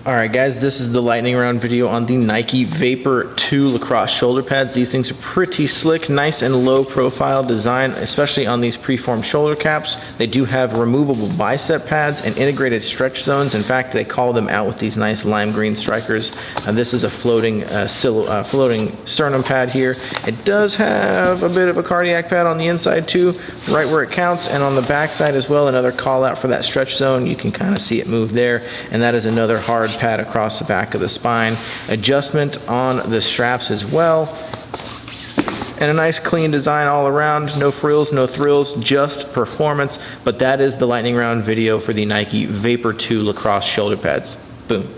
Alright guys, this is the lightning round video on the Nike Vapor 2 Lacrosse shoulder pads. These things are pretty slick, nice and low profile design, especially on these preformed shoulder caps. They do have removable bicep pads and integrated stretch zones. In fact, they call them out with these nice lime green strikers. This is a floating sternum pad here. It does have a bit of a cardiac pad on the inside too, right where it counts, and on the back side as well, another call out for that stretch zone. You can kind of see it move there, and that is another hard pad across the back of the spine. Adjustment on the straps as well, and a nice clean design all around. No frills, no thrills, just performance. But that is the lightning round video for the Nike Vapor 2 Lacrosse shoulder pads. Boom.